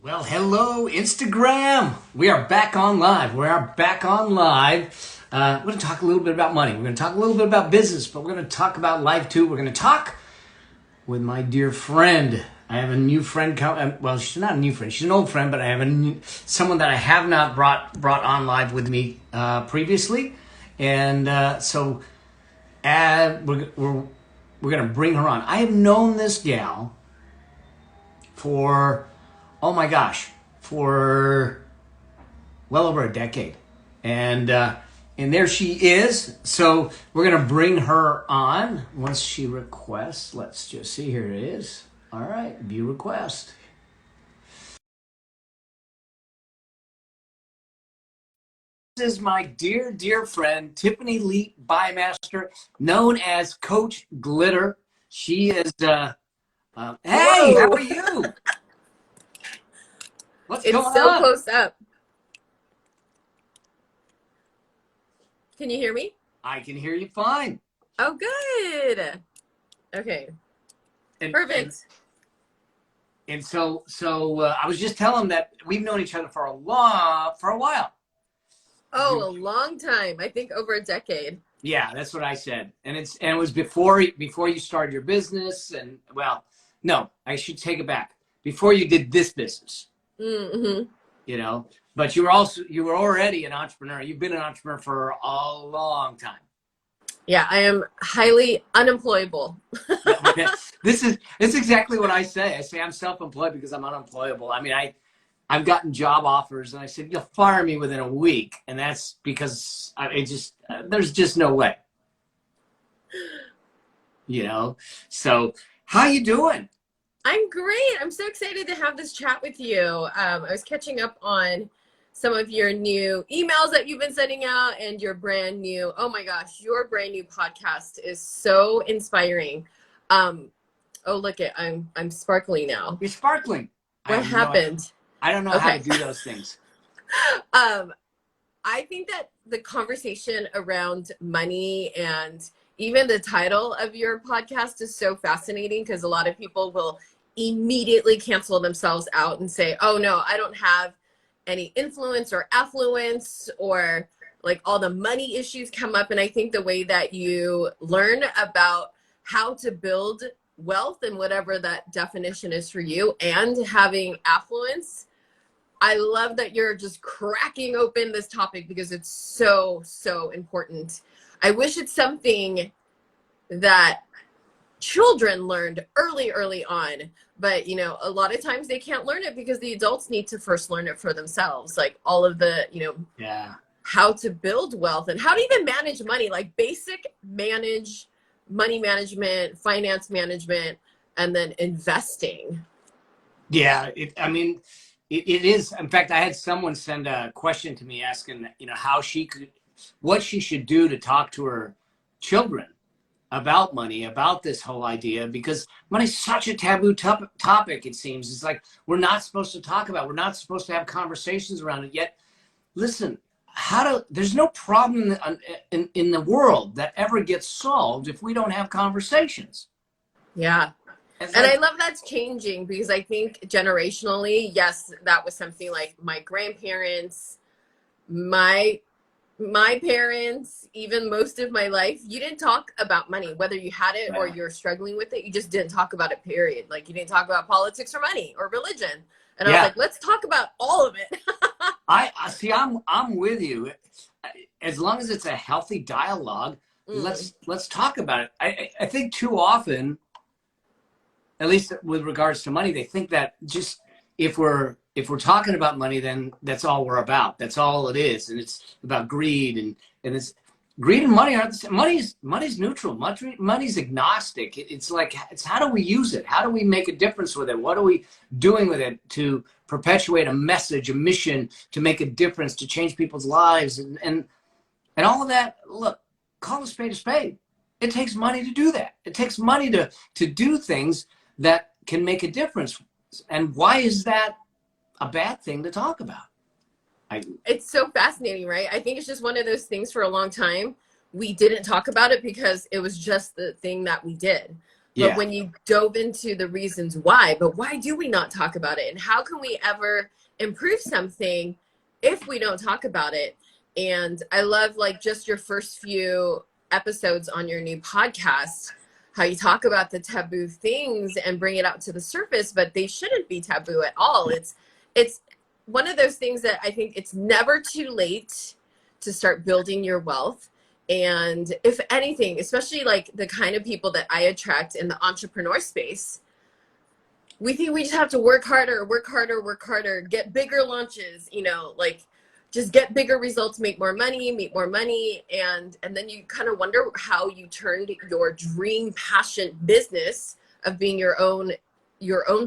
Well, hello, Instagram. We are back on live. We are back on live. We're going to talk a little bit about money. We're going to talk a little bit about business, but we're going to talk about life too. We're going to talk with my dear friend. I have a new friend. Well, she's not a new friend. She's an old friend, but I have someone that I have not brought on live with me previously, and so we're going to bring her on. I have known this gal for, oh my gosh, for well over a decade. And there she is. So we're going to bring her on once she requests. Let's just see. Here it is. All right. View request. This is my dear, dear friend, Tiffany Lee Bymaster, known as Coach Glitter. She is, hey, how are you? What's going on? It's so close up. Can you hear me? I can hear you fine. Oh, good. Okay. Perfect. And so I was just telling him that we've known each other for a while. Oh, a long time. I think over a decade. Yeah, that's what I said. And it was before you started your business. And well, no, I should take it back. Before you did this business. Mm-hmm. You know, but you were already an entrepreneur. You've been an entrepreneur for a long time. Yeah, I am highly unemployable. It's exactly what I say. I say I'm self-employed because I'm unemployable. I mean, I've gotten job offers and I said, you'll fire me within a week. And that's because there's just no way, you know? So how you doing? I'm great. I'm so excited to have this chat with you. I was catching up on some of your new emails that you've been sending out and your brand new, oh my gosh, your brand new podcast is so inspiring. Oh, look I'm sparkling now. You're sparkling. What happened? I don't know how to do those things. I think that the conversation around money and even the title of your podcast is so fascinating because a lot of people will immediately cancel themselves out and say, oh no, I don't have any influence or affluence, or like all the money issues come up. And I think the way that you learn about how to build wealth and whatever that definition is for you and having affluence, I love that you're just cracking open this topic because it's so, so important. I wish it's something that children learned early on, but you know, a lot of times they can't learn it because the adults need to first learn it for themselves. Like all of the, how to build wealth and how to even manage money, like basic money management, finance management, and then investing. Yeah. It is. In fact, I had someone send a question to me asking, what she should do to talk to her children about money, about this whole idea, because money's such a taboo topic, it seems. It's like we're not supposed to talk about, we're not supposed to have conversations around it. Yet, listen, there's no problem in the world that ever gets solved if we don't have conversations. Yeah. And I love that's changing because I think generationally, yes, that was something like my grandparents, my parents, even most of my life, you didn't talk about money, whether you had it or you're struggling with it. You just didn't talk about it, period. Like you didn't talk about politics or money or religion. And I was like, let's talk about all of it. I see. I'm with you. As long as it's a healthy dialogue, let's talk about it. I think too often, at least with regards to money, they think that just if we're talking about money, then that's all we're about. That's all it is, and it's about greed and it's greed and money aren't the same. Money's neutral. Money's agnostic. It's like it's how do we use it? How do we make a difference with it? What are we doing with it to perpetuate a message, a mission, to make a difference, to change people's lives, and all of that? Look, call a spade a spade. It takes money to do that. It takes money to do things that can make a difference. And why is that a bad thing to talk about? It's so fascinating, right? I think it's just one of those things for a long time. We didn't talk about it because it was just the thing that we did. But Yeah. when you dove into the reasons why, but why do we not talk about it? And how can we ever improve something if we don't talk about it? And I love like just your first few episodes on your new podcast, how you talk about the taboo things and bring it out to the surface, but they shouldn't be taboo at all. It's one of those things that I think it's never too late to start building your wealth. And if anything, especially like the kind of people that I attract in the entrepreneur space, we think we just have to work harder, work harder, work harder, get bigger launches, you know, like just get bigger results, make more money, make more money. And then you kind of wonder how you turned your dream passion business of being your own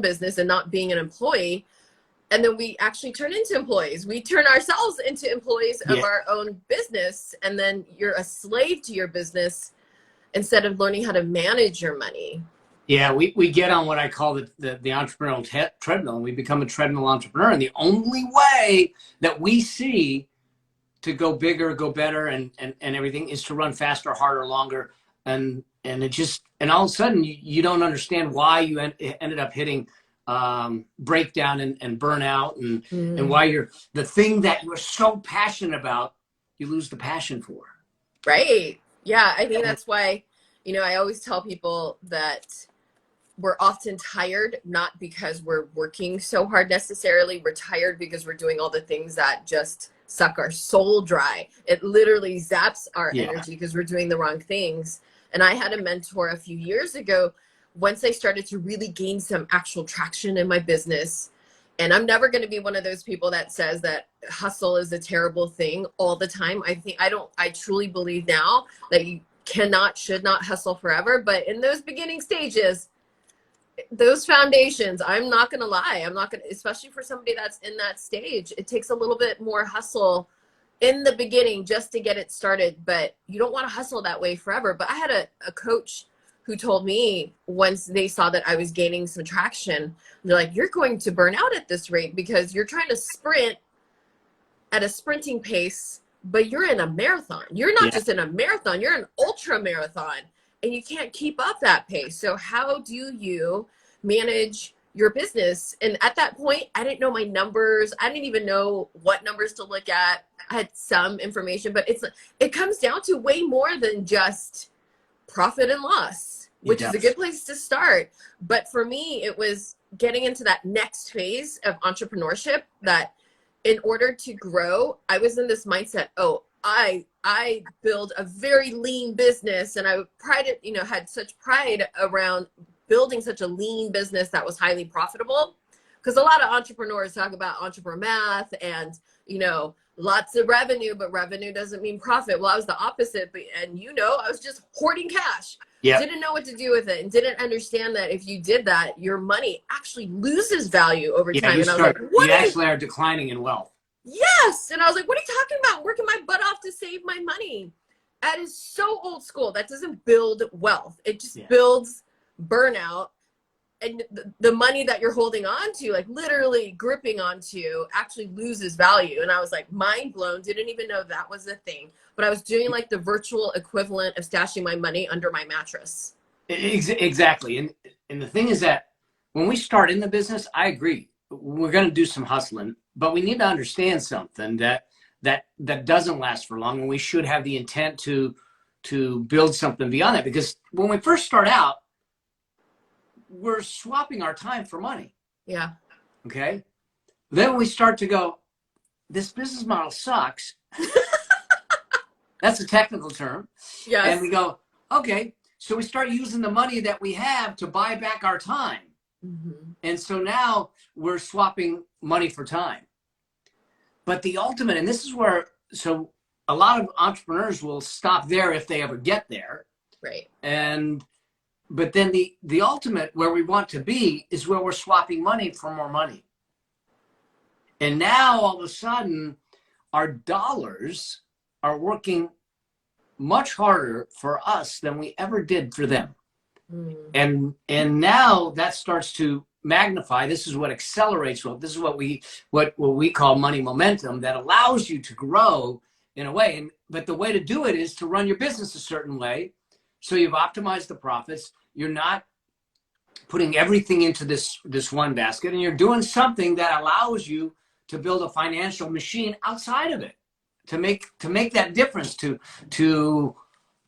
business and not being an employee. And then we actually turn into employees. We turn ourselves into employees of our own business. And then you're a slave to your business instead of learning how to manage your money. Yeah, we get on what I call the entrepreneurial treadmill, and we become a treadmill entrepreneur. And the only way that we see to go bigger, go better, and everything is to run faster, harder, longer. And it just, and all of a sudden you don't understand why you ended up hitting breakdown and burnout, and why you're the thing that you're so passionate about, you lose the passion for. Right. Yeah. I think that's why, you know, I always tell people that we're often tired, not because we're working so hard necessarily. We're tired because we're doing all the things that just suck our soul dry. It literally zaps our energy because we're doing the wrong things. And I had a mentor a few years ago, once I started to really gain some actual traction in my business. And I'm never going to be one of those people that says that hustle is a terrible thing all the time. I truly believe now that you should not hustle forever. But in those beginning stages, those foundations, I'm not going to lie. I'm not going to, especially for somebody that's in that stage, it takes a little bit more hustle in the beginning just to get it started. But you don't want to hustle that way forever. But I had a coach who told me once they saw that I was gaining some traction, they're like, you're going to burn out at this rate because you're trying to sprint at a sprinting pace, but you're in a marathon. You're not just in a marathon, you're an ultra marathon, and you can't keep up that pace. So how do you manage your business? And at that point, I didn't know my numbers. I didn't even know what numbers to look at. I had some information, but it comes down to way more than just profit and loss, which is a good place to start. But for me, it was getting into that next phase of entrepreneurship, that in order to grow, I was in this mindset, I build a very lean business, and I had such pride around building such a lean business that was highly profitable. Because a lot of entrepreneurs talk about entrepreneur math and, you know, lots of revenue, but revenue doesn't mean profit. Well, I was the opposite. And, you know, I was just hoarding cash. Didn't know what to do with it, and didn't understand that if you did that, your money actually loses value over time. And I was like, you actually are declining in wealth. Yes. And I was like, what are you talking about? I'm working my butt off to save my money. That is so old school. That doesn't build wealth. It just builds burnout. And the money that you're holding on to, like literally gripping onto, actually loses value. And I was like, mind blown. Didn't even know that was a thing. But I was doing like the virtual equivalent of stashing my money under my mattress. Exactly. And the thing is that when we start in the business, I agree, we're going to do some hustling, but we need to understand something that doesn't last for long, and we should have the intent to build something beyond that. Because when we first start out, we're swapping our time for money. Yeah. Okay. Then when we start to go, this business model sucks. That's a technical term. Yes. And we go, okay. So we start using the money that we have to buy back our time. Mm-hmm. And so now we're swapping money for time. But the ultimate, and this is where, so a lot of entrepreneurs will stop there if they ever get there. Right. But then the ultimate where we want to be is where we're swapping money for more money. And now all of a sudden our dollars are working much harder for us than we ever did for them. And now that starts to magnify. This is what accelerates wealth. This is what we call money momentum, that allows you to grow in a way. But the way to do it is to run your business a certain way. So you've optimized the profits. You're not putting everything into this one basket, and you're doing something that allows you to build a financial machine outside of it, to make that difference, to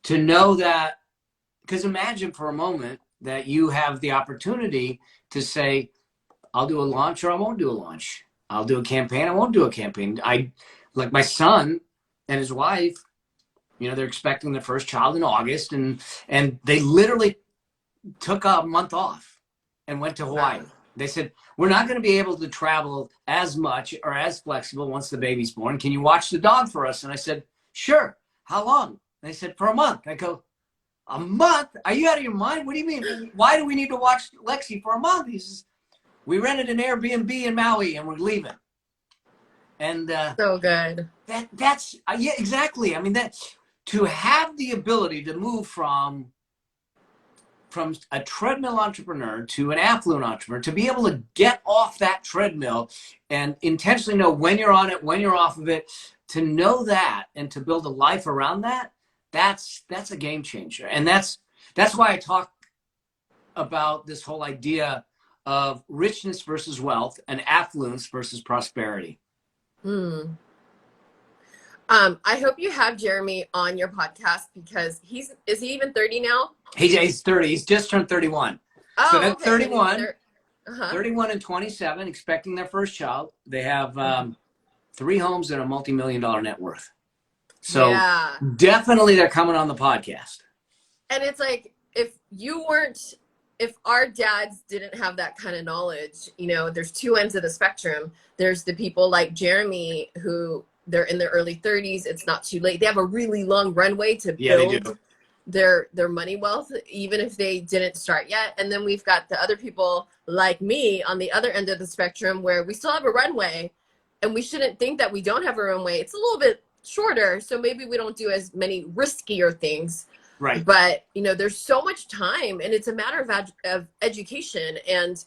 know that. Because imagine for a moment that you have the opportunity to say, I'll do a launch or I won't do a launch. I'll do a campaign, I won't do a campaign. Like my son and his wife, they're expecting their first child in August, and they literally took a month off and went to Hawaii. Wow. They said, we're not going to be able to travel as much or as flexible once the baby's born. Can you watch the dog for us? And I said, sure. How long? And they said, for a month. I go, a month? Are you out of your mind? What do you mean? Why do we need to watch Lexi for a month? He says, we rented an Airbnb in Maui and we're leaving. And so good. That's yeah, exactly. I mean, that's to have the ability to move from a treadmill entrepreneur to an affluent entrepreneur, to be able to get off that treadmill and intentionally know when you're on it, when you're off of it, to know that and to build a life around that, that's a game changer. And that's why I talk about this whole idea of richness versus wealth and affluence versus prosperity. I hope you have Jeremy on your podcast, because is he even 30 now? He's 30. He's just turned 31. Oh, so that's okay. 31, 31 and 27, expecting their first child. They have 3 homes and a multi-million-dollar net worth. So yeah, definitely they're coming on the podcast. And it's like, if our dads didn't have that kind of knowledge, there's 2 ends of the spectrum. There's the people like Jeremy who they're in their early 30s. It's not too late. They have a really long runway to build their money wealth, even if they didn't start yet. And then we've got the other people like me on the other end of the spectrum, where we still have a runway, and we shouldn't think that we don't have a runway. It's a little bit shorter, so maybe we don't do as many riskier things. Right. But, there's so much time, and it's a matter of education. And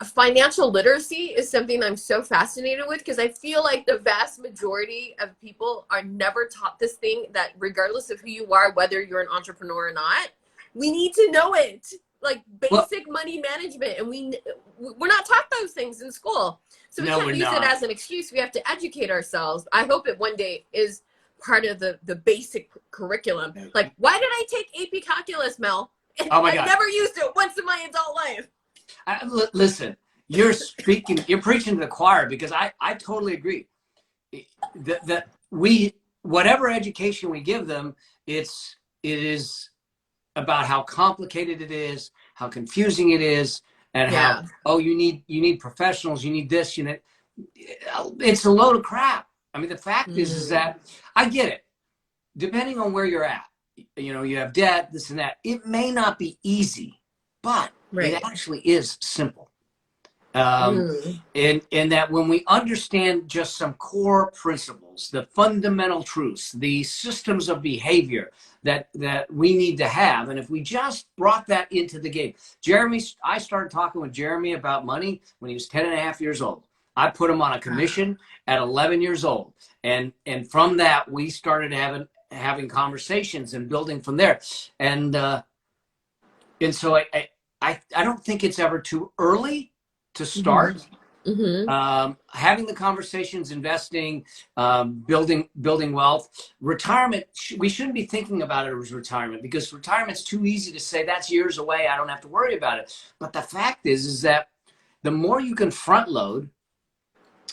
financial literacy is something I'm so fascinated with, because I feel like the vast majority of people are never taught this thing, that regardless of who you are, whether you're an entrepreneur or not, we need to know it. Like basic money management. And we're not taught those things in school. So we can't use it as an excuse. We have to educate ourselves. I hope it one day is part of the basic curriculum. Like, why did I take AP Calculus, Mel? Oh my God. I've never used it once in my adult life. Listen, you're preaching to the choir, because I totally agree. That whatever education we give them, it is about how complicated it is, how confusing it is, and how, you need professionals, you need this, it's a load of crap. I mean, the fact is that I get it. Depending on where you're at, you have debt, this and that. It may not be easy, but it actually is simple. And that when we understand just some core principles, the fundamental truths, the systems of behavior that we need to have, and if we just brought that into the game. I started talking with Jeremy about money when he was 10 and a half years old. I put him on a commission at 11 years old. And from that, we started having conversations and building from there. And so I don't think it's ever too early to start. Having the conversations, investing, building wealth. Retirement, we shouldn't be thinking about it as retirement, because retirement's too easy to say, that's years away, I don't have to worry about it. But the fact is that the more you can front load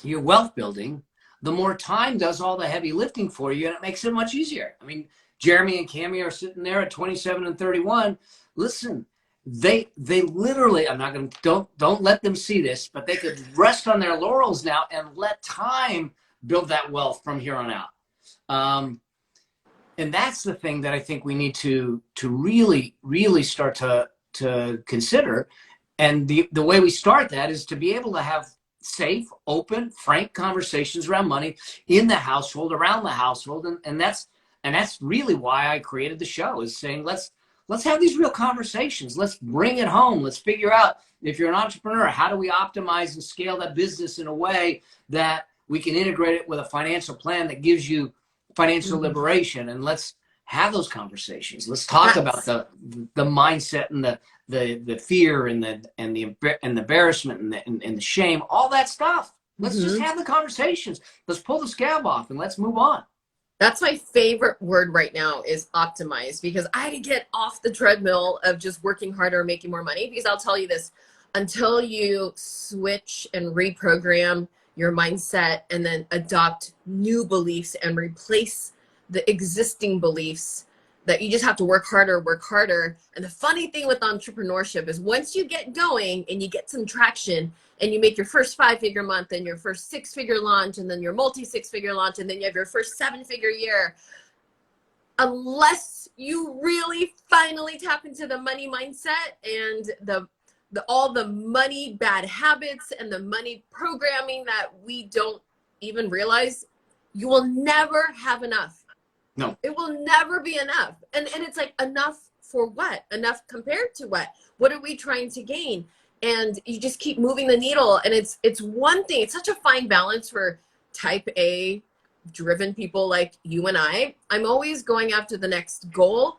your wealth building, the more time does all the heavy lifting for you, and it makes it much easier. I mean, Jeremy and Cammie are sitting there at 27 and 31. Listen, they literally, I'm not going to, don't let them see this, but they could rest on their laurels now and let time build that wealth from here on out. And that's the thing that I think we need to really, really start to consider. And the way we start that is to be able to have safe, open, frank conversations around money in the household, around the household. And that's really why I created the show, is saying, let's have these real conversations. Let's bring it home. Let's figure out, if you're an entrepreneur, how do we optimize and scale that business in a way that we can integrate it with a financial plan that gives you financial liberation? And let's have those conversations. Let's talk about the mindset and the fear and the embarrassment and the shame, all that stuff. Let's just have the conversations. Let's pull the scab off and let's move on. That's my favorite word right now is optimize, because I had to get off the treadmill of just working harder and making more money. Because I'll tell you this, until you switch and reprogram your mindset and then adopt new beliefs and replace the existing beliefs, that you just have to work harder. And the funny thing with entrepreneurship is once you get going and you get some traction and you make your first 5-figure month and your first 6-figure launch and then your multi-6-figure launch and then you have your first 7-figure year, unless you really finally tap into the money mindset and all the money bad habits and the money programming that we don't even realize, you will never have enough. No, it will never be enough. And it's like, enough for what? Enough compared to what? What are we trying to gain? And you just keep moving the needle. And it's one thing. It's such a fine balance for type A driven people like you and I. I'm always going after the next goal,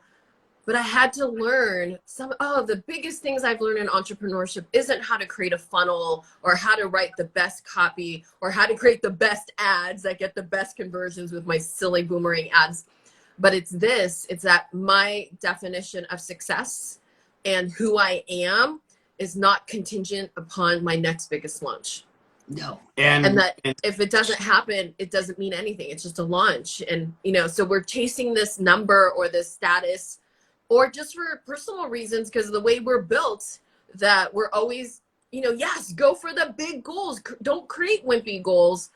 but I had to learn the biggest things I've learned in entrepreneurship isn't how to create a funnel or how to write the best copy or how to create the best ads that get the best conversions with my silly boomerang ads. But it's that my definition of success and who I am is not contingent upon my next biggest launch. No. And that if it doesn't happen, it doesn't mean anything. It's just a launch. And, so we're chasing this number or this status, or just for personal reasons, because of the way we're built, that we're always, yes, go for the big goals. Don't create wimpy goals.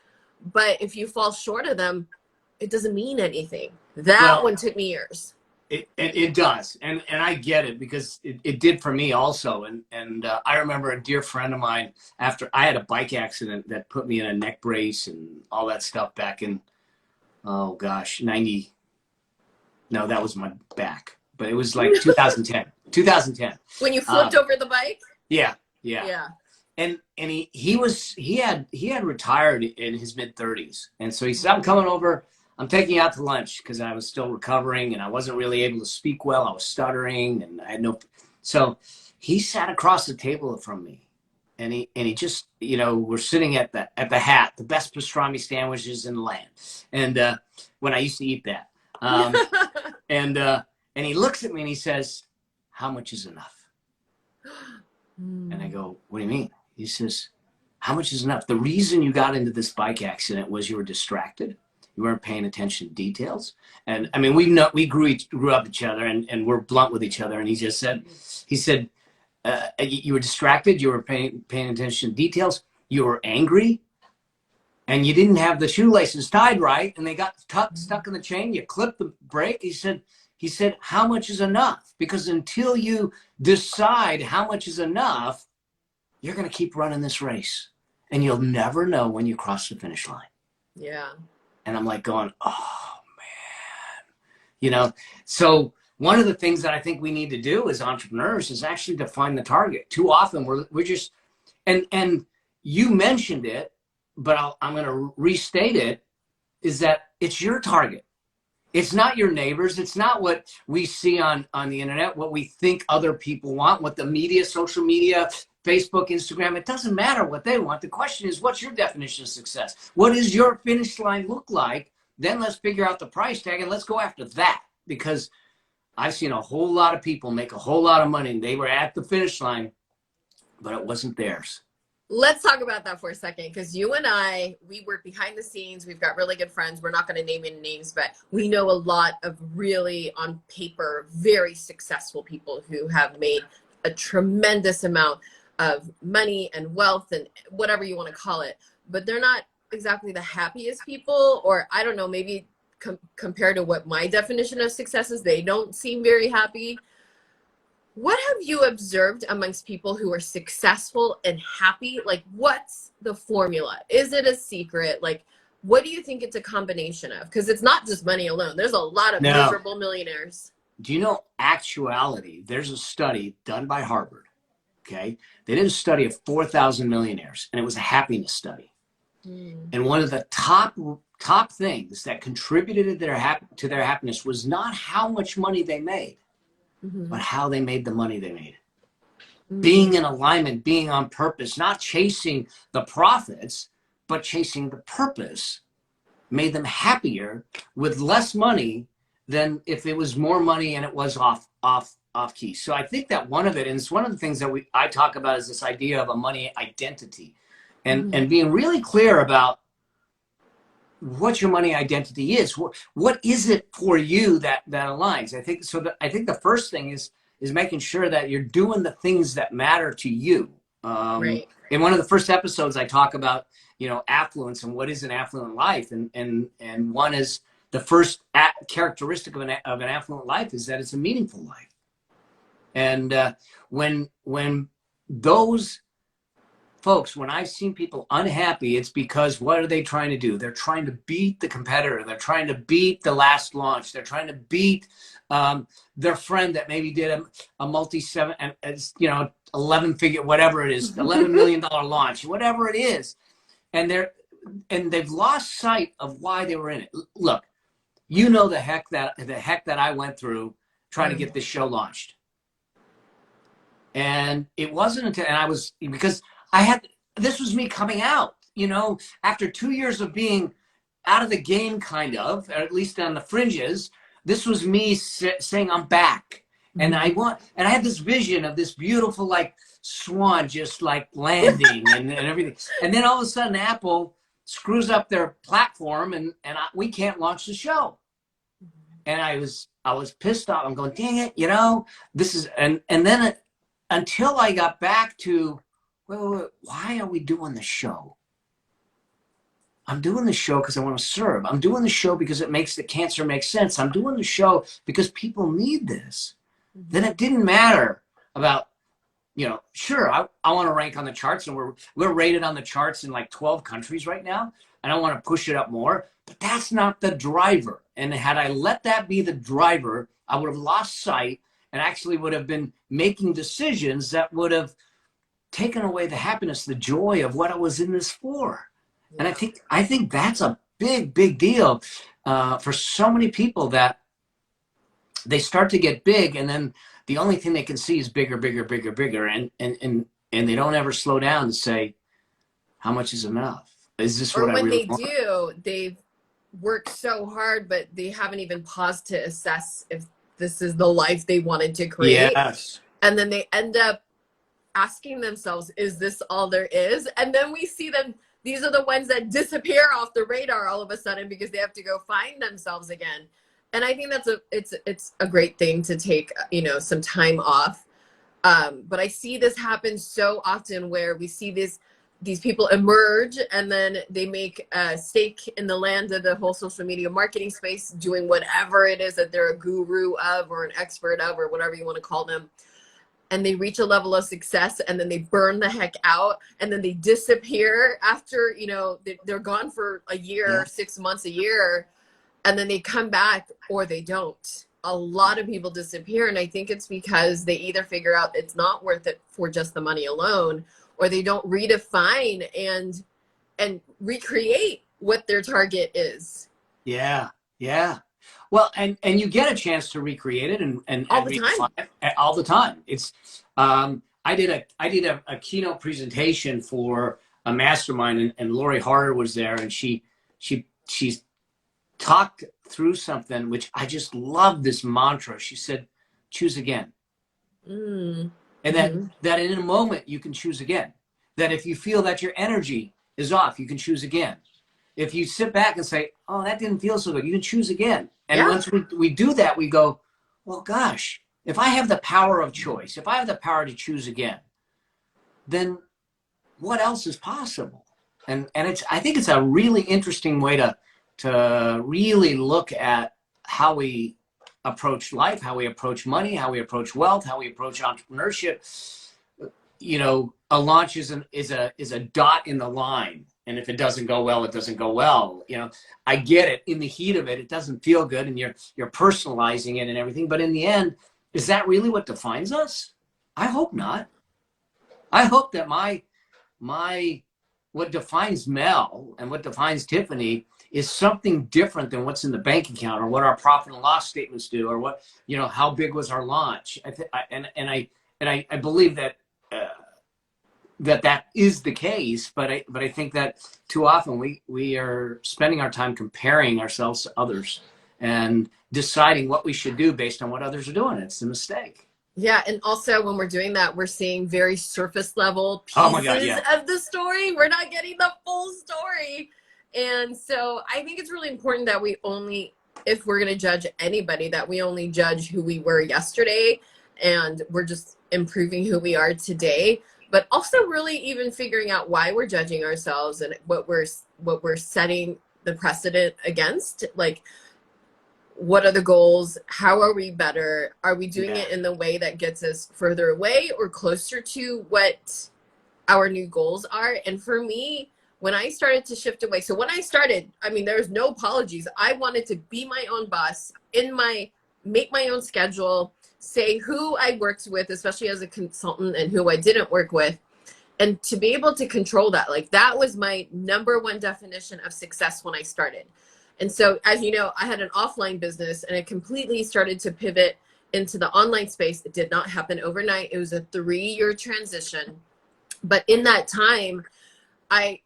But if you fall short of them, it doesn't mean anything. That one took me years. It does. And I get it, because it did for me also. And I remember a dear friend of mine, after I had a bike accident that put me in a neck brace and all that stuff back in, that was my back. But it was like 2010. When you flipped over the bike? Yeah. And he had retired in his mid-30s. And so he said, I'm coming over. I'm taking you out to lunch, because I was still recovering and I wasn't really able to speak well. I was stuttering and I had so he sat across the table from me and he just, we're sitting at the Hat, the best pastrami sandwiches in the land. And when I used to eat that, and he looks at me and he says, how much is enough? And I go, what do you mean? He says, how much is enough? The reason you got into this bike accident was you were distracted. You weren't paying attention to details. And I mean, we grew up each other and we're blunt with each other. And he said, you were distracted. You were paying attention to details. You were angry and you didn't have the shoelaces tied right. And they got stuck in the chain. You clipped the brake. He said, how much is enough? Because until you decide how much is enough, you're going to keep running this race and you'll never know when you cross the finish line. Yeah. And I'm like going, oh man, so one of the things that I think we need to do as entrepreneurs is actually define the target. Too often we're just, and you mentioned it, but I'm going to restate it, is that it's your target. It's not your neighbors. It's not what we see on the internet, what we think other people want, what the media, social media, Facebook, Instagram, it doesn't matter what they want. The question is, what's your definition of success? What does your finish line look like? Then let's figure out the price tag and let's go after that, because I've seen a whole lot of people make a whole lot of money and they were at the finish line, but it wasn't theirs. Let's talk about that for a second, because you and I, we work behind the scenes. We've got really good friends. We're not going to name any names, but we know a lot of really, on paper, very successful people who have made a tremendous amount of money and wealth and whatever you want to call it. But they're not exactly the happiest people, or I don't know, maybe compared to what my definition of success is, they don't seem very happy. What have you observed amongst people who are successful and happy? Like, what's the formula? Is it a secret? Like, what do you think it's a combination of? Because it's not just money alone. There's a lot of miserable millionaires. Do you know actuality? There's a study done by Harvard. Okay. They did a study of 4,000 millionaires and it was a happiness study. And one of the top top things that contributed to their happiness was not how much money they made, but how they made the money they made. Being in alignment, being on purpose, not chasing the profits, but chasing the purpose, made them happier with less money than if it was more money and it was off key. So I think that one of it, and it's one of the things that I talk about, is this idea of a money identity, and being really clear about what your money identity is. What is it for you that aligns? I think so. I think the first thing is making sure that you're doing the things that matter to you. Right. In one of the first episodes, I talk about, you know, affluence and what is an affluent life, and one is the first characteristic of an affluent life is that it's a meaningful life. And when those folks, when I've seen people unhappy, it's because what are they trying to do? They're trying to beat the competitor. They're trying to beat the last launch. They're trying to beat their friend that maybe did a multi-7, and you know, 11-figure, whatever it is, $11 million launch, whatever it is, and they've lost sight of why they were in it. Look, you know the heck that I went through trying to get this show launched, and it wasn't until, and I was, because this was me coming out, you know, after 2 years of being out of the game, kind of, or at least on the fringes. This was me saying I'm back, and I had this vision of this beautiful, like, swan just like landing and everything, and then all of a sudden Apple screws up their platform, and we can't launch the show, and I was pissed off. I'm going, dang it, you know, this is, and then until I got back to, wait, why are we doing the show? I'm doing the show because I want to serve. I'm doing the show because it makes the cancer make sense. I'm doing the show because people need this. Then it didn't matter about, you know, sure, I want to rank on the charts, and we're rated on the charts in like 12 countries right now, and I want to push it up more, but that's not the driver. And had I let that be the driver, I would have lost sight and actually would have been making decisions that would have taken away the happiness, the joy of what I was in this for. And I think that's a big deal for so many people, that they start to get big, and then the only thing they can see is bigger, and they don't ever slow down and say, how much is enough? Is this what I really want? Or when they do, they've worked so hard, but they haven't even paused to assess if this is the life they wanted to create. Yes. And then they end up asking themselves, is this all there is? And then we see them, these are the ones that disappear off the radar all of a sudden because they have to go find themselves again. And I think it's a great thing to take, you know, some time off. But I see this happen so often, where we see these people emerge, and then they make a stake in the land of the whole social media marketing space, doing whatever it is that they're a guru of, or an expert of, or whatever you want to call them. And they reach a level of success, and then they burn the heck out, and then they disappear after, you know, they're gone for a year, 6 months, a year, and then they come back, or they don't. A lot of people disappear, and I think it's because they either figure out it's not worth it for just the money alone, or they don't redefine and recreate what their target is. Yeah. Well, and you get a chance to recreate it and all the time. All the time. It's I did a keynote presentation for a mastermind, and Lori Harder was there, and she talked through something which I just love, this mantra. She said, choose again. And that in a moment you can choose again. That if you feel that your energy is off, you can choose again. If you sit back and say, oh, that didn't feel so good, you can choose again. And once we do that, we go, well, gosh, if I have the power of choice, if I have the power to choose again, then what else is possible? And I think it's a really interesting way to really look at how we approach life, how we approach money, how we approach wealth, how we approach entrepreneurship. You know, a launch is a dot in the line. And if it doesn't go well, it doesn't go well. You know, I get it. In the heat of it, it doesn't feel good, and you're personalizing it and everything. But in the end, is that really what defines us? I hope not. I hope that my what defines Mel and what defines Tiffany is something different than what's in the bank account or what our profit and loss statements do, or what, you know, how big was our launch. I believe that that is the case, but I think that too often we are spending our time comparing ourselves to others and deciding what we should do based on what others are doing. It's a mistake. Yeah, and also when we're doing that, we're seeing very surface level pieces Oh my God, yeah. of the story. We're not getting the full story. And so I think it's really important that we only, if we're going to judge anybody, that we only judge who we were yesterday, and we're just improving who we are today. But also really even figuring out why we're judging ourselves and what we're setting the precedent against. Like, what are the goals? How are we better? Are we doing it in the way that gets us further away or closer to what our new goals are? And for me, when I started to shift away, so when I started, I mean, there's no apologies. I wanted to be my own boss, make my own schedule, say who I worked with, especially as a consultant, and who I didn't work with. And to be able to control that, like, that was my number one definition of success when I started. And so, as you know, I had an offline business, and it completely started to pivot into the online space. It did not happen overnight. It was a 3-year transition. But in that time, I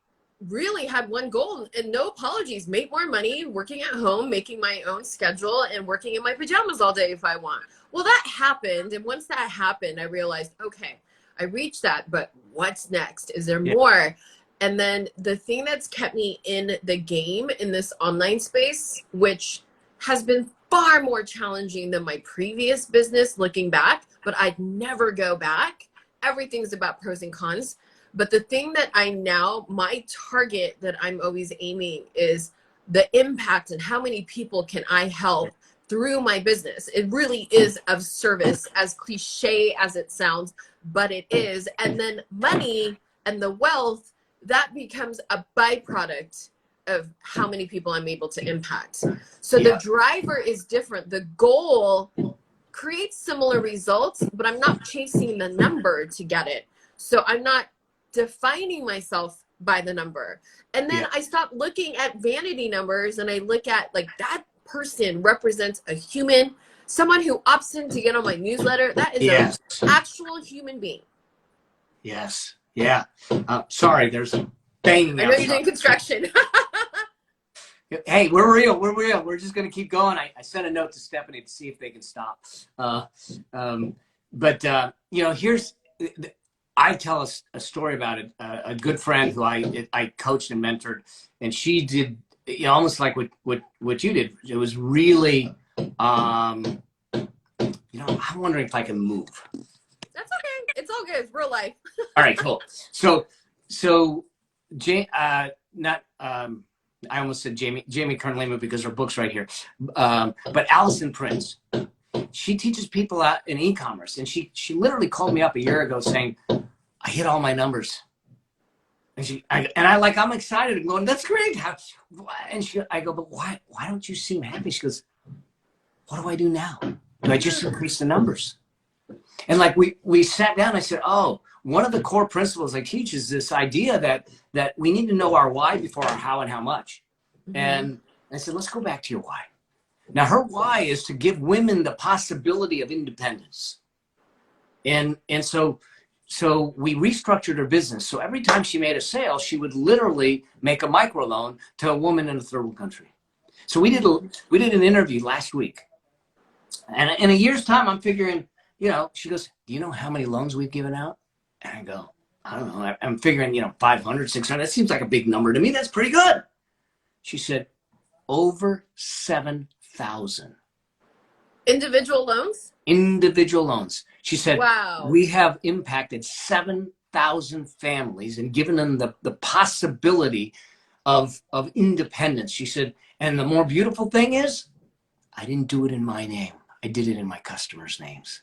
really had one goal, and no apologies: make more money working at home, making my own schedule, and working in my pajamas all day if I want. Well, that happened. And once that happened, I realized, okay, I reached that, but what's next? Is there more? And then the thing that's kept me in the game in this online space, which has been far more challenging than my previous business looking back, but I'd never go back. Everything's about pros and cons. But the thing that my target that I'm always aiming is the impact and how many people can I help through my business. It really is of service, as cliche as it sounds, but it is. And then money and the wealth, that becomes a byproduct of how many people I'm able to impact. So the driver is different. The goal creates similar results, but I'm not chasing the number to get it. So I'm not defining myself by the number. And then I stop looking at vanity numbers, and I look at, like, that person represents a human, someone who opts in to get on my newsletter. That is an actual human being. Yes. Yeah. Sorry, there's a banging. I know you're doing construction. Hey, we're real. We're real. We're just going to keep going. I sent a note to Stephanie to see if they can stop. You know, I tell a story about it. A good friend who I coached and mentored, and she did, you know, almost like what you did. It was really, you know, I'm wondering if I can move. That's okay. It's all good. It's real life. All right, cool. So Jane, I almost said Jamie Kern-Lehman because her book's right here. But Allison Prince, she teaches people out in e-commerce, and she literally called me up a year ago saying, I hit all my numbers. And I'm excited and going, that's great. I go, but why don't you seem happy? She goes, what do I do now? Do I just increase the numbers? And like we sat down, I said, oh, one of the core principles I teach is this idea that we need to know our why before our how and how much. Mm-hmm. And I said, let's go back to your why. Now, her why is to give women the possibility of independence. And so we restructured her business. So every time she made a sale, she would literally make a microloan to a woman in a third world country. So we did an interview last week. And in a year's time, I'm figuring, you know, she goes, do you know how many loans we've given out? And I go, I don't know. I'm figuring, you know, 500, 600. That seems like a big number to me. That's pretty good. She said, over 7,000. Individual loans? Individual loans. She said, wow, we have impacted 7,000 families and given them the possibility of independence. She said, and the more beautiful thing is, I didn't do it in my name. I did it in my customers' names.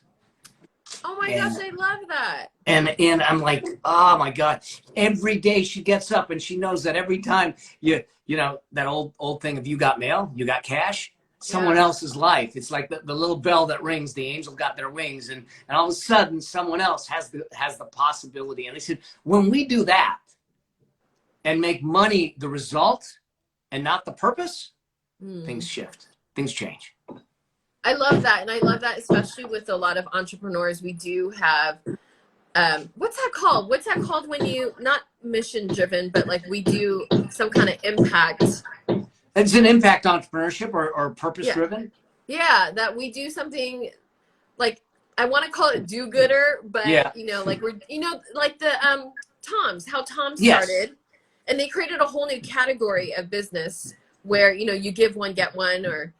Oh my gosh, I love that. And I'm like, oh my God. Every day she gets up and she knows that every time you know, that old thing of you got mail, you got cash, someone else's life. It's like the little bell that rings, the angel got their wings, and all of a sudden someone else has the possibility. And they said, when we do that, and make money the result and not the purpose, things shift, things change. I love that. And I love that, especially with a lot of entrepreneurs. We do have, what's that called? What's that called when you, not mission driven, but like we do some kind of impact. It's an impact entrepreneurship or purpose driven. Yeah, that we do something like, I want to call it do-gooder, but you know, like we're, you know, like the Toms, how Tom started, and they created a whole new category of business where, you know, you give one, get one, or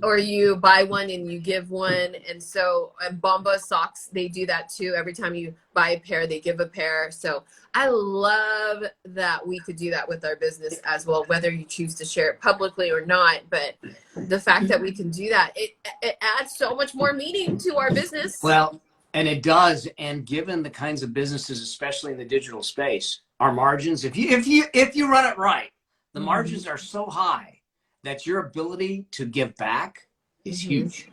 or you buy one and you give one. And so Bomba socks, they do that too. Every time you buy a pair, they give a pair. So I love that we could do that with our business as well, whether you choose to share it publicly or not. But the fact that we can do that, it adds so much more meaning to our business. Well, and it does. And given the kinds of businesses, especially in the digital space, our margins, if you run it right, the margins are so high that your ability to give back is huge,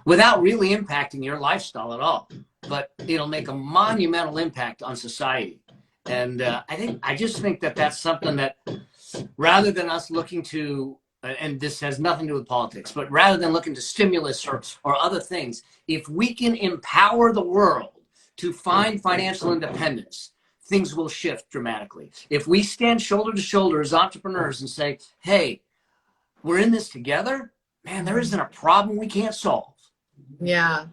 without really impacting your lifestyle at all. But it'll make a monumental impact on society. And I just think that that's something that, rather than us looking to, and this has nothing to do with politics, but rather than looking to stimulus or other things, if we can empower the world to find financial independence, things will shift dramatically. If we stand shoulder to shoulder as entrepreneurs and say, hey, we're in this together, man, there isn't a problem we can't solve. Yeah.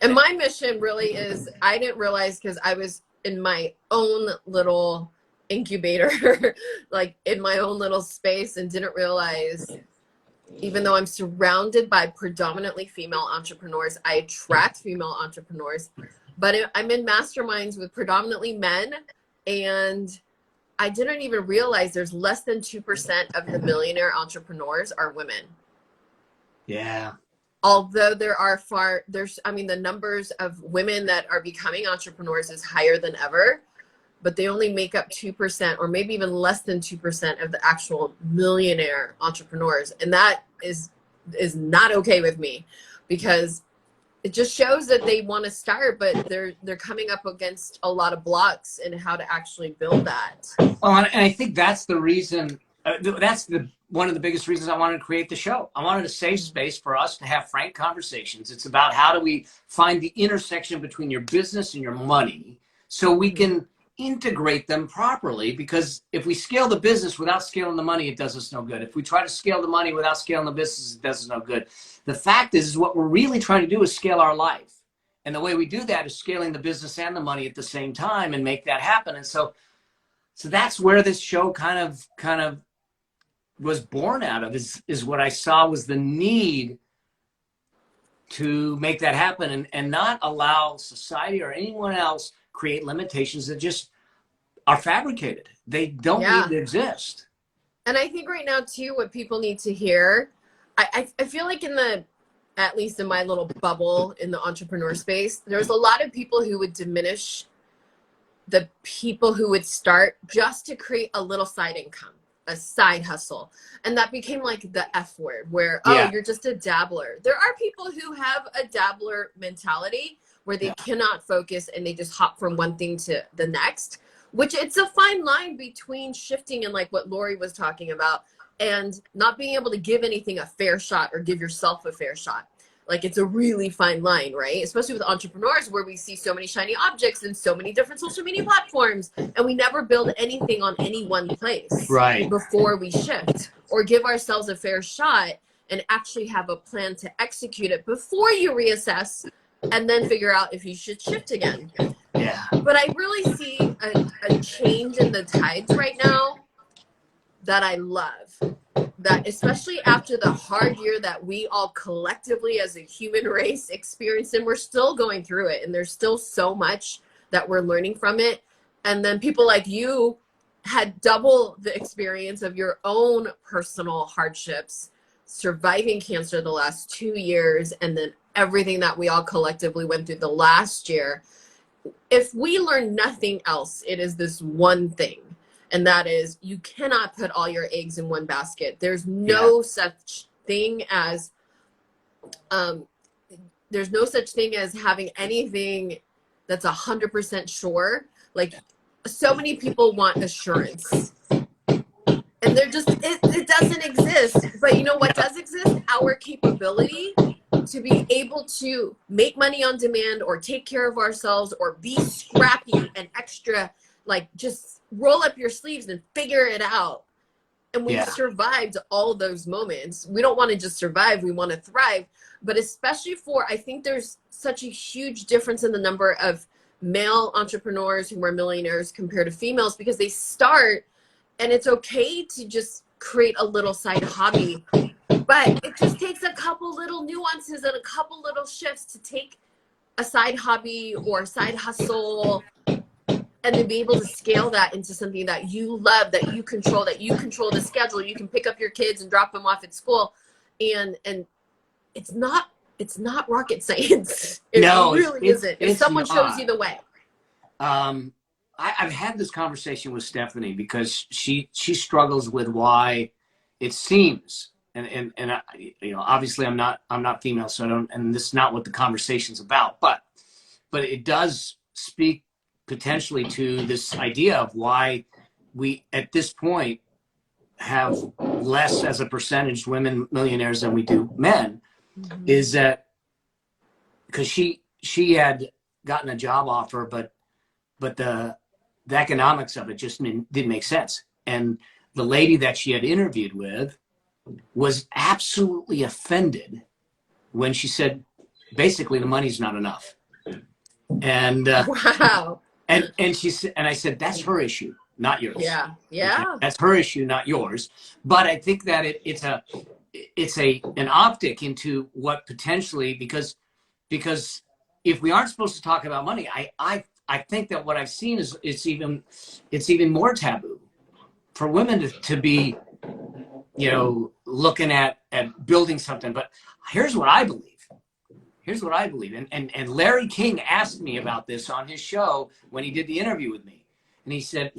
And my mission really is, I didn't realize, because I was in my own little incubator, like in my own little space, and didn't realize, even though I'm surrounded by predominantly female entrepreneurs, I attract female entrepreneurs, but I'm in masterminds with predominantly men. And I didn't even realize there's less than 2% of the millionaire entrepreneurs are women. Yeah. Although the numbers of women that are becoming entrepreneurs is higher than ever, but they only make up 2% or maybe even less than 2% of the actual millionaire entrepreneurs. And that is not okay with me, because it just shows that they want to start, but they're coming up against a lot of blocks in how to actually build that. Well, and I think that's the reason, one of the biggest reasons I wanted to create the show. I wanted a safe space for us to have frank conversations. It's about how do we find the intersection between your business and your money so we can integrate them properly, because if we scale the business without scaling the money, it does us no good. If we try to scale the money without scaling the business, it does us no good. The fact is what we're really trying to do is scale our life. And the way we do that is scaling the business and the money at the same time and make that happen. And so that's where this show kind of was born out of, is what I saw was the need to make that happen and not allow society or anyone else create limitations that just are fabricated. They don't need to exist. And I think right now too, what people need to hear, I feel like at least in my little bubble in the entrepreneur space, there's a lot of people who would diminish the people who would start just to create a little side income, a side hustle. And that became like the F word, where, you're just a dabbler. There are people who have a dabbler mentality where they cannot focus and they just hop from one thing to the next, which it's a fine line between shifting and like what Lori was talking about, and not being able to give anything a fair shot or give yourself a fair shot. Like, it's a really fine line, right? Especially with entrepreneurs, where we see so many shiny objects and so many different social media platforms, and we never build anything on any one place before we shift, or give ourselves a fair shot and actually have a plan to execute it before you reassess and then figure out if you should shift again. Yeah. But I really see a change in the tides right now that I love. That especially after the hard year that we all collectively as a human race experienced, and we're still going through it, and there's still so much that we're learning from it. And then people like you had double the experience of your own personal hardships, surviving cancer the last 2 years, and then everything that we all collectively went through the last year. If we learn nothing else, it is this one thing. And that is, you cannot put all your eggs in one basket. There's no such thing as, having anything that's 100% sure. Like, so many people want assurance. And they're just, it doesn't exist. But you know what does exist? Our capability to be able to make money on demand or take care of ourselves or be scrappy and extra, like just roll up your sleeves and figure it out. And we've survived all those moments. We don't want to just survive, we want to thrive. But especially I think there's such a huge difference in the number of male entrepreneurs who are millionaires compared to females, because they start, and it's okay to just create a little side hobby, but it just takes a couple little nuances and a couple little shifts to take a side hobby or a side hustle and then be able to scale that into something that you love, that you control the schedule. You can pick up your kids and drop them off at school. And it's not rocket science. It really isn't. If someone shows you the way. I've had this conversation with Stephanie because she struggles with why it seems, and I, obviously I'm not female, so I don't, and this is not what the conversation's about, but it does speak potentially to this idea of why we at this point have less as a percentage women millionaires than we do men. Mm-hmm. Is that because she had gotten a job offer, but the economics of it just didn't make sense. And the lady that she had interviewed with was absolutely offended when she said, basically, the money's not enough. And wow. And she said, and I said, that's her issue, not yours. Yeah. Okay? That's her issue, not yours. But I think that it's an optic into what potentially, because if we aren't supposed to talk about money, I think that what I've seen is it's even more taboo for women to be, looking at building something. But here's what I believe. And Larry King asked me about this on his show when he did the interview with me. And he said,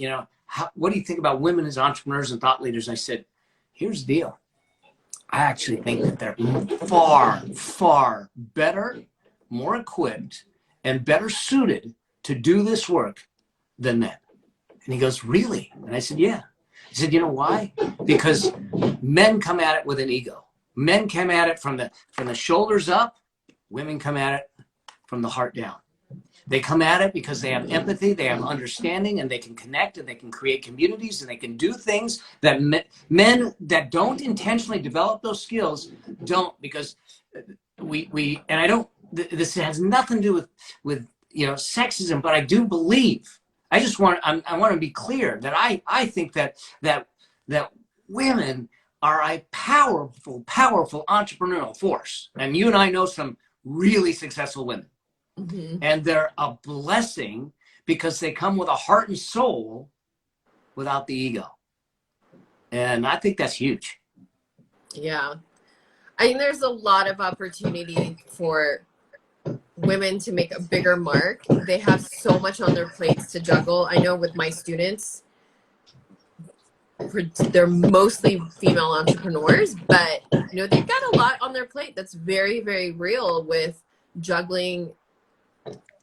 what do you think about women as entrepreneurs and thought leaders? And I said, here's the deal. I actually think that they're far, far better, more equipped, and better suited to do this work than men. And he goes, really? And I said, yeah. He said, you know why? Because men come at it with an ego. Men come at it from the shoulders up. Women come at it from the heart down. They come at it because they have empathy, they have understanding, and they can connect, and they can create communities, and they can do things that men that don't intentionally develop those skills don't, because we and I don't, this has nothing to do with sexism, but I do believe, I want to be clear that I think that women are a powerful entrepreneurial force. And you and I know some really successful women. Mm-hmm. And they're a blessing because they come with a heart and soul without the ego. And I think that's huge. Yeah. I think there's a lot of opportunity for women to make a bigger mark. They have so much on their plates to juggle. I know with my students, they're mostly female entrepreneurs, but they've got a lot on their plate that's very, very real with juggling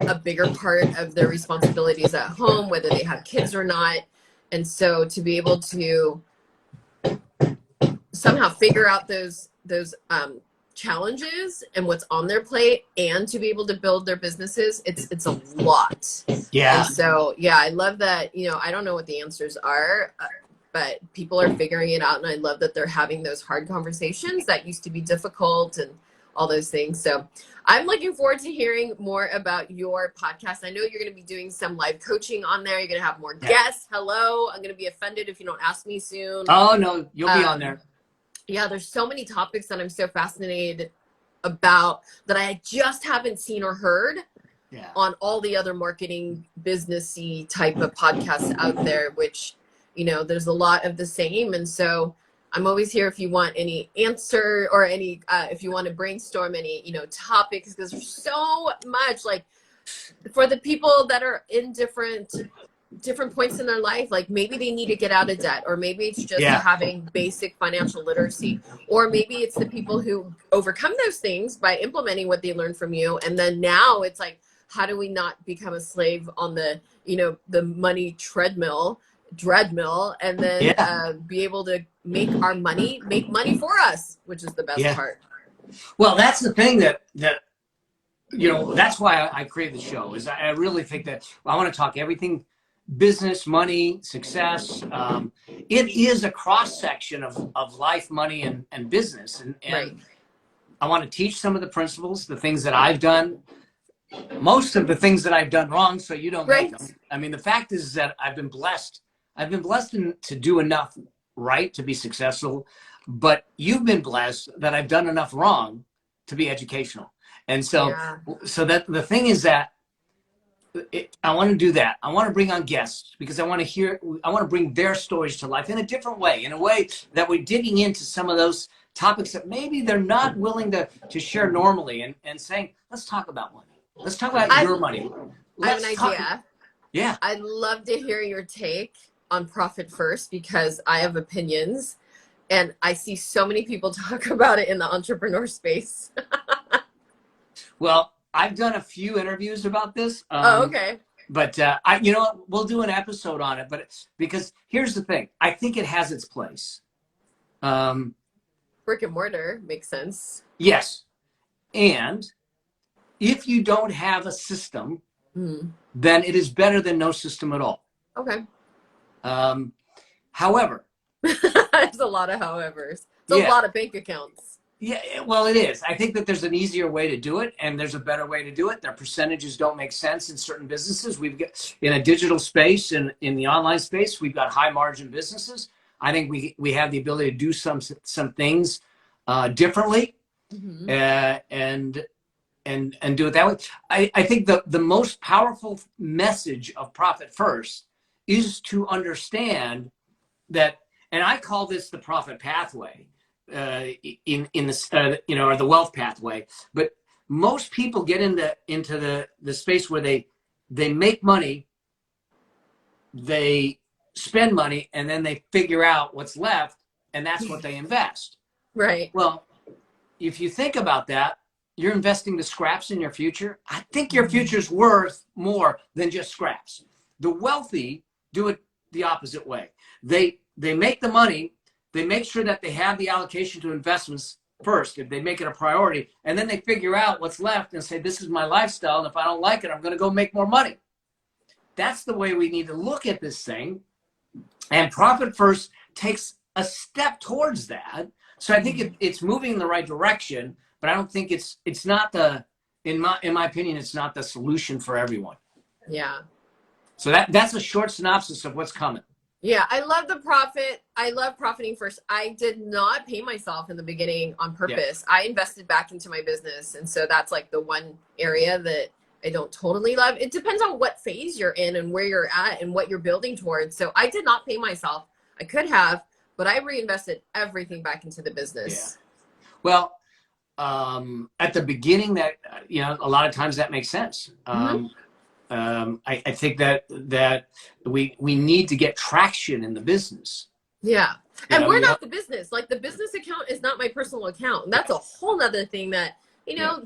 a bigger part of their responsibilities at home, whether they have kids or not. And so to be able to somehow figure out those challenges and what's on their plate, and to be able to build their businesses, it's a lot. Yeah. And so, I love that, I don't know what the answers are, but people are figuring it out. And I love that they're having those hard conversations that used to be difficult and all those things. So I'm looking forward to hearing more about your podcast. I know you're going to be doing some live coaching on there. You're going to have more guests. Hello. I'm going to be offended if you don't ask me soon. Oh, no, you'll be on there. Yeah, there's so many topics that I'm so fascinated about that I just haven't seen or heard on all the other marketing businessy type of podcasts out there, which, there's a lot of the same. And so I'm always here if you want any answer or any, if you want to brainstorm any, topics, because there's so much, like, for the people that are in different points in their life, like maybe they need to get out of debt, or maybe it's just having basic financial literacy, or maybe it's the people who overcome those things by implementing what they learned from you. And then now it's like, how do we not become a slave on the, the money dreadmill, and then be able to make money for us, which is the best part. Well, that's the thing that that's why I created the show. Is I really think that I want to talk everything business, money, success. It is a cross section of life, money, and business, and right. I want to teach some of the principles, the things that I've done, most of the things that I've done wrong, so you don't make them. I mean, the fact is that I've been blessed. I've been blessed to do enough right to be successful, but you've been blessed that I've done enough wrong to be educational. And so, so that the thing is that I want to do that. I want to bring on guests because I want to bring their stories to life in a different way, in a way that we're digging into some of those topics that maybe they're not willing to share normally, and saying, let's talk about money. Let's talk about your money. I have an idea. Yeah. I'd love to hear your take on profit first, because I have opinions and I see so many people talk about it in the entrepreneur space. Well, I've done a few interviews about this. Okay. But we'll do an episode on it. But because here's the thing, I think it has its place. Brick and mortar makes sense. Yes, and if you don't have a system, then it is better than no system at all. Okay. However, there's a lot of howevers. It's a lot of bank accounts. Yeah, well, it is. I think that there's an easier way to do it, and there's a better way to do it. Their percentages don't make sense in certain businesses. We've got in a digital space and in the online space, we've got high margin businesses. I think we have the ability to do some things differently, and do it that way. I think the most powerful message of Profit First is to understand that, and I call this the profit pathway. In the or the wealth pathway, but most people get into the space where they make money, they spend money, and then they figure out what's left, and that's what they invest. Right. Well, if you think about that, you're investing the scraps in your future. I think your future's worth more than just scraps. The wealthy do it the opposite way. They make the money. They make sure that they have the allocation to investments first, if they make it a priority, and then they figure out what's left and say, this is my lifestyle, and if I don't like it, I'm going to go make more money. That's the way we need to look at this thing, and Profit First takes a step towards that. So I think it's moving in the right direction, but I don't think it's not in my opinion, it's not the solution for everyone. Yeah. So that's a short synopsis of what's coming. Yeah, I love the profit. I love profiting first. I did not pay myself in the beginning on purpose. Yeah. I invested back into my business. And so that's like the one area that I don't totally love. It depends on what phase you're in and where you're at and what you're building towards. So I did not pay myself. I could have, but I reinvested everything back into the business. Yeah. Well, at the beginning that, a lot of times that makes sense. I think that we need to get traction in the business. Yeah. And we're not the business. Like, the business account is not my personal account. And that's a whole nother thing that,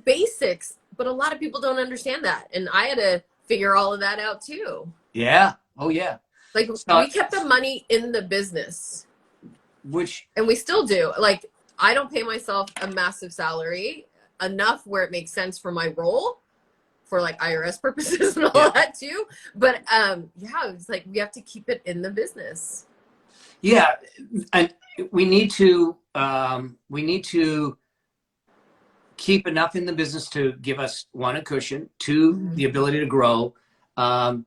basics, but a lot of people don't understand that. And I had to figure all of that out too. Yeah. Oh yeah. Like, we kept the money in the business. And we still do. Like, I don't pay myself a massive salary, enough where it makes sense for my role, for like IRS purposes and all that too. But it's like we have to keep it in the business. Yeah. And we need to keep enough in the business to give us, one, a cushion, two, the ability to grow, and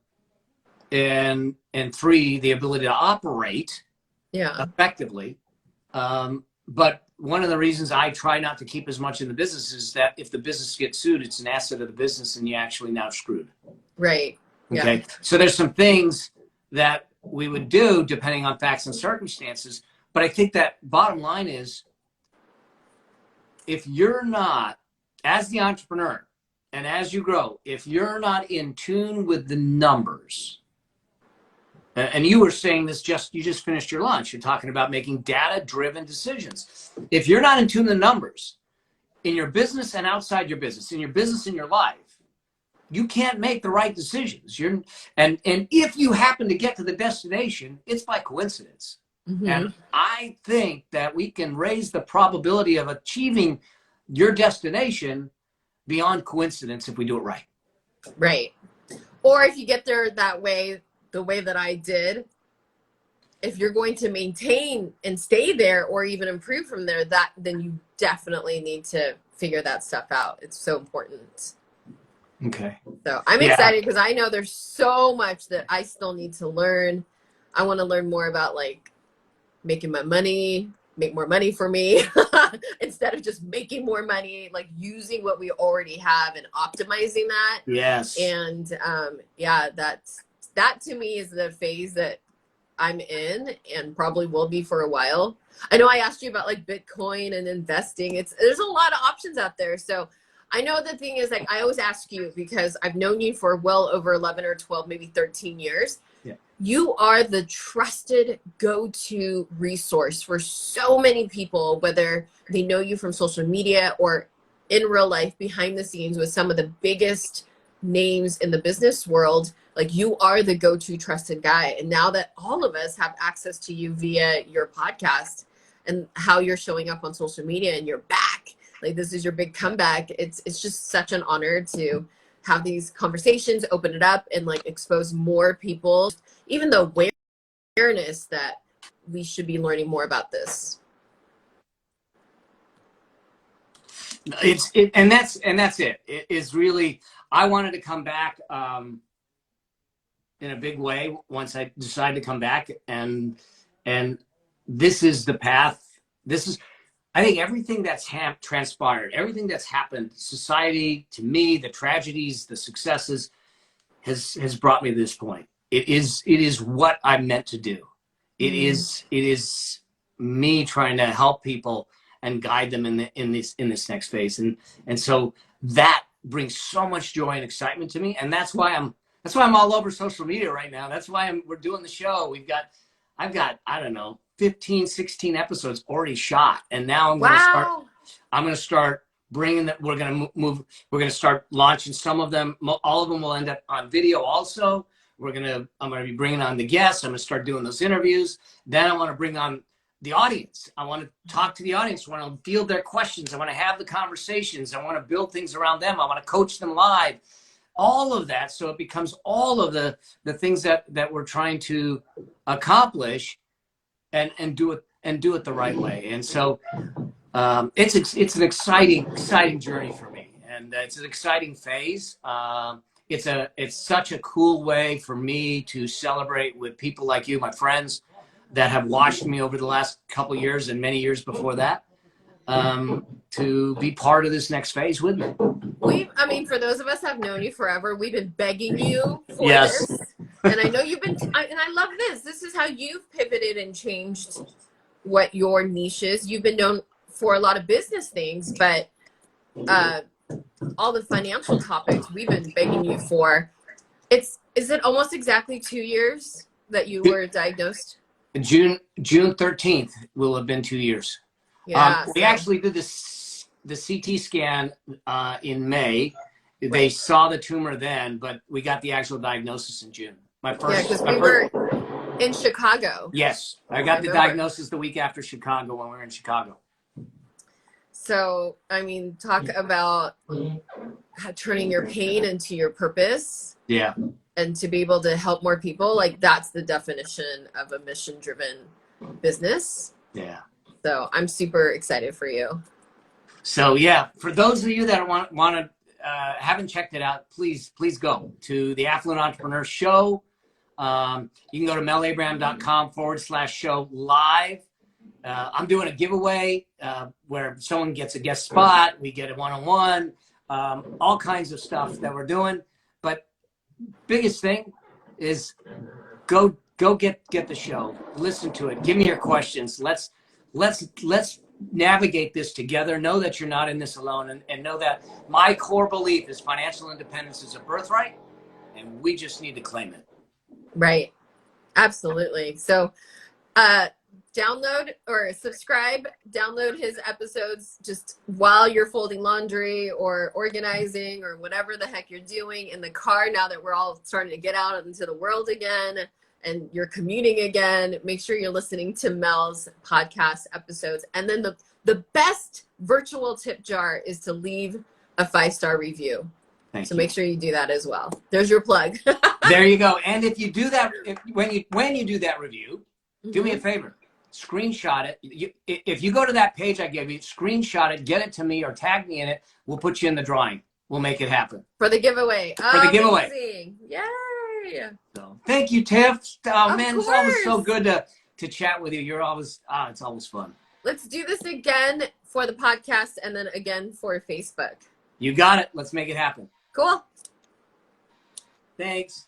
three, the ability to operate effectively. But one of the reasons I try not to keep as much in the business is that if the business gets sued, it's an asset of the business and you actually now screwed. Right. Okay. Yeah. So there's some things that we would do depending on facts and circumstances. But I think that bottom line is, if you're not, as the entrepreneur and as you grow, if you're not in tune with the numbers, and you were saying this you just finished your lunch. You're talking about making data-driven decisions. If you're not in tune with the numbers in your business and outside your business, in your business, in your life, you can't make the right decisions. And if you happen to get to the destination, it's by coincidence. Mm-hmm. And I think that we can raise the probability of achieving your destination beyond coincidence if we do it right. Right. Or if you get there that way, the way that I did, if you're going to maintain and stay there or even improve from there, then you definitely need to figure that stuff out. It's so important. Okay. So I'm excited because I know there's so much that I still need to learn. I want to learn more about like making my money, make more money for me instead of just making more money, like using what we already have and optimizing that. Yes. And that to me is the phase that I'm in and probably will be for a while. I know I asked you about like Bitcoin and investing. There's a lot of options out there. So I know the thing is, like, I always ask you because I've known you for well over 11 or 12, maybe 13 years. Yeah. You are the trusted go-to resource for so many people, whether they know you from social media or in real life behind the scenes with some of the biggest names in the business world. Like, you are the go-to trusted guy. And now that all of us have access to you via your podcast and how you're showing up on social media and you're back, like this is your big comeback. It's just such an honor to have these conversations, open it up, and like expose more people, even the awareness that we should be learning more about this. And that's it. It is really, I wanted to come back in a big way once I decided to come back, and this is the path. I think everything that's transpired, everything that's happened, society, to me, the tragedies, the successes, has brought me to this point. It is what I'm meant to do. It is me trying to help people and guide them in this next phase. And so that brings so much joy and excitement to me. And that's why I'm all over social media right now. That's why we're doing the show. I've got, I don't know, 15, 16 episodes already shot. And now I'm going to start bringing that. We're going to start launching some of them. All of them will end up on video also. I'm going to be bringing on the guests. I'm going to start doing those interviews. Then I want to bring on the audience. I want to talk to the audience. I want to field their questions. I want to have the conversations. I want to build things around them. I want to coach them live. All of that. So it becomes all of the things that we're trying to accomplish and do it the right way. And so it's an exciting journey for me, and it's an exciting phase. It's such a cool way for me to celebrate with people like you, my friends that have watched me over the last couple of years and many years before that, to be part of this next phase with me. For those of us that have known you forever, we've been begging you for this. And I know you've been, and I love this. This is how you've pivoted and changed what your niche is. You've been known for a lot of business things, but all the financial topics we've been begging you for. Is it almost exactly 2 years that you were diagnosed? June 13th will have been 2 years. Yeah. We actually did the CT scan in May. They saw the tumor then, but we got the actual diagnosis in June. Because we were in Chicago. Yes, I got the diagnosis the week after Chicago when we were in Chicago. So, talk about turning your pain into your purpose. Yeah. And to be able to help more people, like that's the definition of a mission-driven business. Yeah. So I'm super excited for you. So yeah, for those of you that want to haven't checked it out, please go to the Affluent Entrepreneur Show. You can go to melabraham.com/show live. I'm doing a giveaway where someone gets a guest spot. We get a one-on-one, all kinds of stuff that we're doing. But biggest thing is go get the show, listen to it, give me your questions. Let's navigate this together. Know that you're not in this alone, and know that my core belief is financial independence is a birthright, and we just need to claim it. Right. Absolutely. So download or subscribe, download his episodes just while you're folding laundry or organizing or whatever the heck you're doing in the car now that we're all starting to get out into the world again and you're commuting again. Make sure you're listening to Mel's podcast episodes. And then the best virtual tip jar is to leave a 5-star review. So make sure you do that as well. There's your plug. There you go. And if you do that, when you do that review, do me a favor. Screenshot it. If you go to that page I gave you, screenshot it, get it to me or tag me in it. We'll put you in the drawing. We'll make it happen. For the giveaway. For the giveaway. Amazing. Yay. So, thank you, Tiff. Oh, man, course. it's always so good to chat with you. You're always, it's always fun. Let's do this again for the podcast and then again for Facebook. You got it. Let's make it happen. Cool. Thanks.